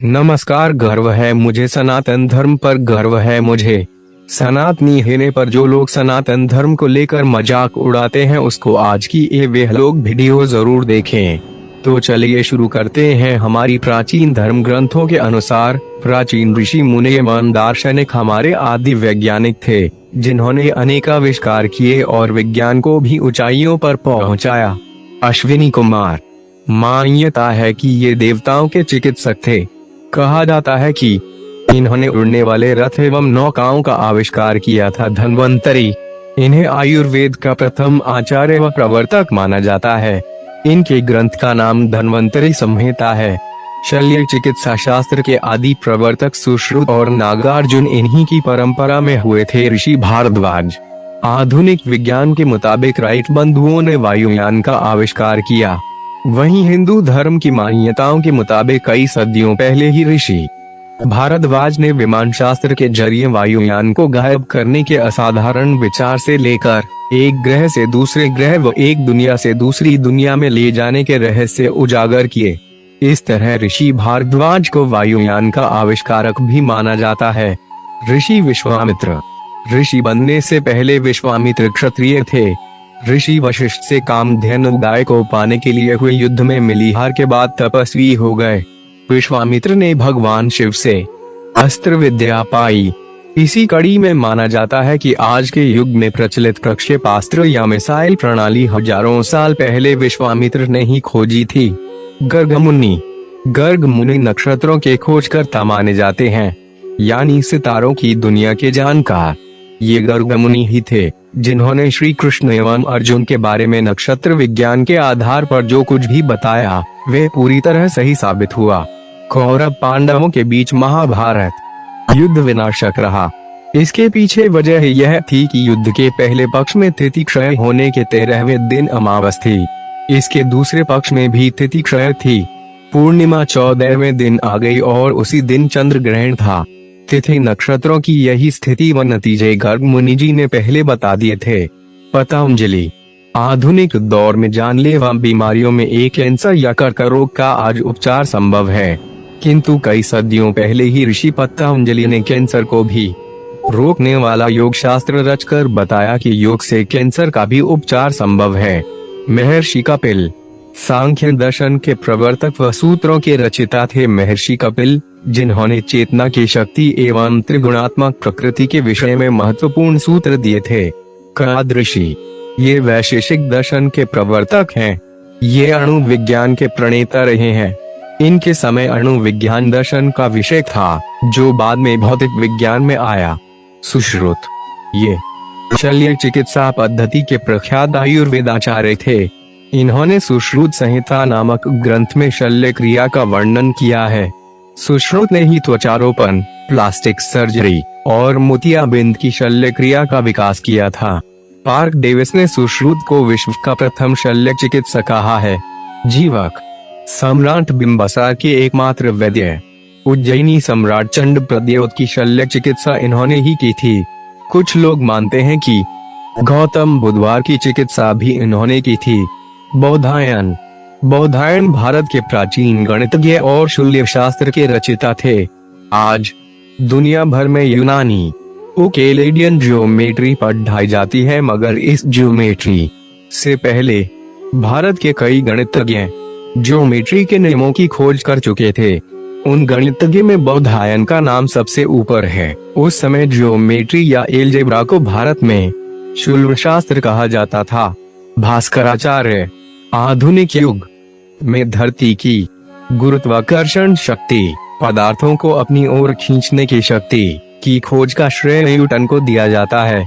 नमस्कार। गर्व है मुझे, सनातन धर्म पर गर्व है मुझे। सनातनी होने पर जो लोग सनातन धर्म को लेकर मजाक उड़ाते हैं उसको आज की ये वे लोग वीडियो जरूर देखें। तो चलिए शुरू करते हैं। हमारी प्राचीन धर्म ग्रंथों के अनुसार प्राचीन ऋषि मुनि एवं दार्शनिक हमारे आदि वैज्ञानिक थे, जिन्होंने अनेक आविष्कार किए और विज्ञान को भी ऊंचाइयों पर पहुंचाया। अश्विनी कुमार, मान्यता है कि ये देवताओं के चिकित्सक थे। कहा जाता है कि इन्होंने उड़ने वाले रथ एवं नौकाओं का आविष्कार किया था। धन्वंतरी, इन्हें आयुर्वेद का प्रथम आचार्य व प्रवर्तक माना जाता है। इनके ग्रंथ का नाम धन्वंतरी संहिता है। शल्य चिकित्सा शास्त्र के आदि प्रवर्तक सुश्रुत और नागार्जुन इन्हीं की परंपरा में हुए थे। ऋषि भारद्वाज, आधुनिक विज्ञान के मुताबिक राइट बंधुओं ने वायुयान का आविष्कार किया। वहीं हिंदू धर्म की मान्यताओं के मुताबिक कई सदियों पहले ही ऋषि भारद्वाज ने विमान शास्त्र के जरिए वायुयान को गायब करने के असाधारण विचार से लेकर एक ग्रह से दूसरे ग्रह व एक दुनिया से दूसरी दुनिया में ले जाने के रहस्य उजागर किए। इस तरह ऋषि भारद्वाज को वायुयान का आविष्कारक भी माना जाता है। ऋषि विश्वामित्र, ऋषि बनने से पहले विश्वामित्र क्षत्रिय थे। ऋषि वशिष्ठ से कामधेनु गाय को पाने के लिए हुए युद्ध में मिली हार के बाद तपस्वी हो गए। विश्वामित्र ने भगवान शिव से अस्त्र विद्या पाई। इसी कड़ी में माना जाता है कि आज के युग में प्रचलित प्रक्षेपास्त्र या मिसाइल प्रणाली हजारों साल पहले विश्वामित्र ने ही खोजी थी। गर्ग मुनि नक्षत्रों के खोजकर्ता माने जाते हैं, यानी सितारों की दुनिया के जानकार। ये गर्ग मुनि ही थे जिन्होंने श्री कृष्ण एवं अर्जुन के बारे में नक्षत्र विज्ञान के आधार पर जो कुछ भी बताया वे पूरी तरह सही साबित हुआ। कौरव पांडवों के बीच महाभारत युद्ध विनाशक रहा। इसके पीछे वजह यह थी कि युद्ध के पहले पक्ष में तिथि क्षय होने के 13वें दिन अमावस थी। इसके दूसरे पक्ष में भी तिथि क्षय थी। पूर्णिमा 14वें दिन आ गई और उसी दिन चंद्र ग्रहण था। तिथि नक्षत्रों की यही स्थिति व नतीजे गर्ग मुनि जी ने पहले बता दिए थे। पतंजलि, आधुनिक दौर में जानलेवा बीमारियों में एक कैंसर या कर्कट रोग का आज उपचार संभव है, किंतु कई सदियों पहले ही ऋषि पतंजलि ने कैंसर को भी रोकने वाला योग शास्त्र रचकर बताया कि योग से कैंसर का भी उपचार संभव है। महर्षि कपिल, सांख्य दर्शन के प्रवर्तक व सूत्रों के रचिता थे। महर्षि कपिल, जिन्होंने चेतना की शक्ति एवं त्रिगुणात्मक प्रकृति के विषय में महत्वपूर्ण सूत्र दिए थे। कादृषि, ये वैशेषिक दर्शन के प्रवर्तक हैं। ये अणु विज्ञान के प्रणेता रहे हैं। इनके समय अणु विज्ञान दर्शन का विषय था, जो बाद में भौतिक विज्ञान में आया। सुश्रुत, ये शल्य चिकित्सा पद्धति के प्रख्यात आयुर्वेदाचार्य थे। इन्होंने सुश्रुत संहिता नामक ग्रंथ में शल्य क्रिया का वर्णन किया है। सुश्रुत ने ही त्वचारोपण, प्लास्टिक सर्जरी और मोतियाबिंद की शल्य क्रिया का विकास किया था। पार्क डेविस ने सुश्रुत को विश्व का प्रथम शल्य चिकित्सक कहा है। जीवक, सम्राट बिंबिसार के एकमात्र वैद्य, उज्जैनी सम्राट चंड प्रद्योत की शल्य चिकित्सा इन्होंने ही की थी। कुछ लोग मानते हैं कि गौतम बुद्धवार की चिकित्सा भी इन्होंने की थी। बौधायन भारत के प्राचीन गणितज्ञ और शल्य शास्त्र के रचिता थे। आज दुनिया भर में यूनानी यूक्लिडियन ज्योमेट्री पढ़ाई जाती है, मगर इस ज्योमेट्री से पहले भारत के कई गणितज्ञ ज्योमेट्री के नियमों की खोज कर चुके थे। उन गणितज्ञ में बौधायन का नाम सबसे ऊपर है। उस समय ज्योमेट्री या एलजेब्रा को भारत में शल्य शास्त्र कहा जाता था। भास्कराचार्य, आधुनिक युग में धरती की गुरुत्वाकर्षण शक्ति, पदार्थों को अपनी ओर खींचने की शक्ति की खोज का श्रेय न्यूटन को दिया जाता है,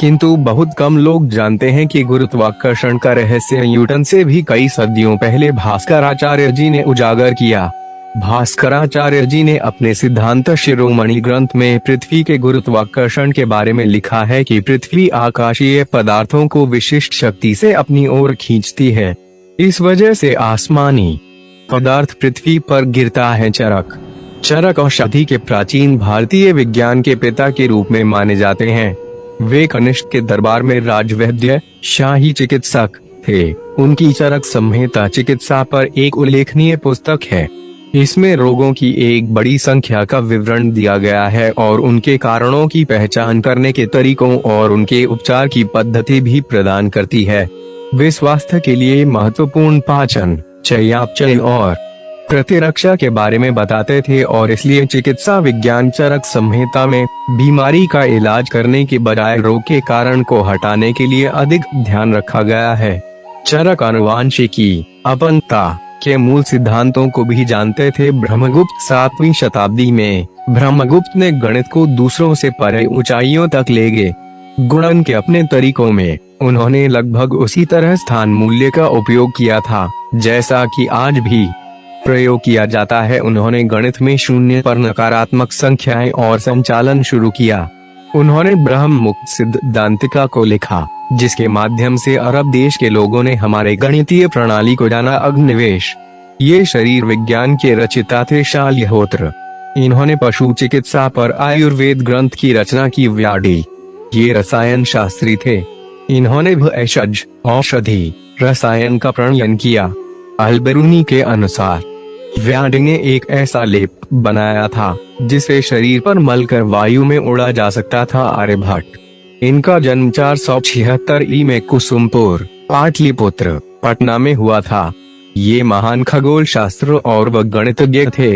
किंतु बहुत कम लोग जानते हैं कि गुरुत्वाकर्षण का रहस्य न्यूटन से भी कई सदियों पहले भास्कराचार्य जी ने उजागर किया। भास्कराचार्य जी ने अपने सिद्धांत शिरोमणि ग्रंथ में पृथ्वी के गुरुत्वाकर्षण के बारे में लिखा है कि पृथ्वी आकाशीय पदार्थों को विशिष्ट शक्ति से अपनी ओर खींचती है। इस वजह से आसमानी पदार्थ पृथ्वी पर गिरता है। चरक औषधि के प्राचीन भारतीय विज्ञान के पिता के रूप में माने जाते हैं। वे कनिष्क के दरबार में राजवैद्य, शाही चिकित्सक थे। उनकी चरक संहिता चिकित्सा पर एक उल्लेखनीय पुस्तक है। इसमें रोगों की एक बड़ी संख्या का विवरण दिया गया है और उनके कारणों की पहचान करने के तरीकों और उनके उपचार की पद्धति भी प्रदान करती है। वे स्वास्थ्य के लिए महत्वपूर्ण पाचन, चयापचय और प्रतिरक्षा के बारे में बताते थे और इसलिए चिकित्सा विज्ञान चरक संहिता में बीमारी का इलाज करने के बजाय रोग के कारण को हटाने के लिए अधिक ध्यान रखा गया है। चरक आनुवांशिकी, अपनता के मूल सिद्धांतों को भी जानते थे। ब्रह्मगुप्त 7वीं शताब्दी में ब्रह्मगुप्त ने गणित को दूसरों से परे ऊंचाइयों तक ले गए। गुणन के अपने तरीकों में उन्होंने लगभग उसी तरह स्थान मूल्य का उपयोग किया था जैसा कि आज भी प्रयोग किया जाता है। उन्होंने गणित में शून्य पर नकारात्मक संख्याएं और संचालन शुरू किया। उन्होंने ब्रह्ममुक्त सिद्धांतिका को लिखा, जिसके माध्यम से अरब देश के लोगों ने हमारे गणितीय प्रणाली को जाना। अग्निवेश, ये शरीर विज्ञान के रचिता थे शाल्यहोत्र। इन्होंने पशु चिकित्सा पर आयुर्वेद ग्रंथ की रचना की। व्याडी, ये रसायन शास्त्री थे। इन्होंने भेषज, औषधि, रसायन का प्रणयन किया। अल्बेरूनी के अनुसार व्याडी ने एक ऐसा लेप बनाया था जिसे शरीर पर मलकर वायु में उड़ा जा सकता था। आर्यभट्ट, इनका जन्म 476 ई में कुसुमपुर, पाटलिपुत्र, पटना में हुआ था। ये महान खगोल शास्त्र और गणितज्ञ थे।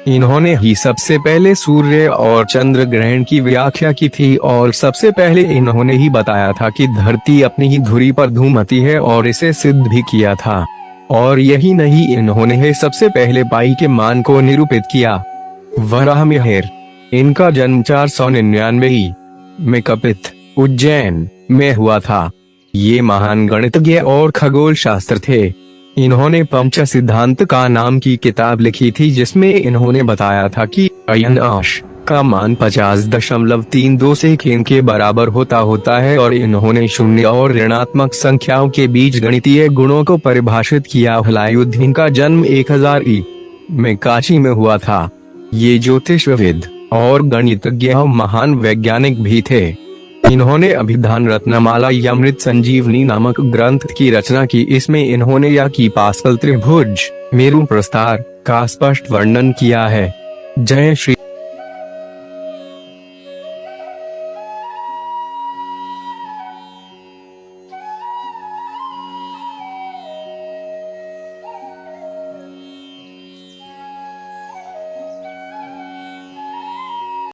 इन्होंने ही सबसे पहले सूर्य और चंद्र ग्रहण की व्याख्या की थी और सबसे पहले इन्होंने ही बताया था कि धरती अपनी ही धुरी पर घूमती है और इसे सिद्ध भी किया था। और यही नहीं, इन्होंने सबसे पहले पाई के मान को निरूपित किया। वराहमिहिर, इनका जन्म 499 में कपित, उज्जैन में हुआ था। ये महान गणितज्ञ और खगोल शास्त्र थे। इन्होंने पंच सिद्धांत का नाम की किताब लिखी थी जिसमें इन्होंने बताया था कि अयनाश का मान 50.32 सेकेंड के बराबर होता है और इन्होंने शून्य और ऋणात्मक संख्याओं के बीच गणितीय गुणों को परिभाषित किया। हलायुद्ध, इनका जन्म 1000 ई में काशी में हुआ था। ये ज्योतिषविद और गणितज्ञ महान वैज्ञानिक भी थे। इन्होंने अभिधान रत्नमाला या अमृत संजीवनी नामक ग्रंथ की रचना की। इसमें इन्होंने या की पास्कल त्रिभुज, मेरु प्रस्तार का स्पष्ट वर्णन किया है। जय श्री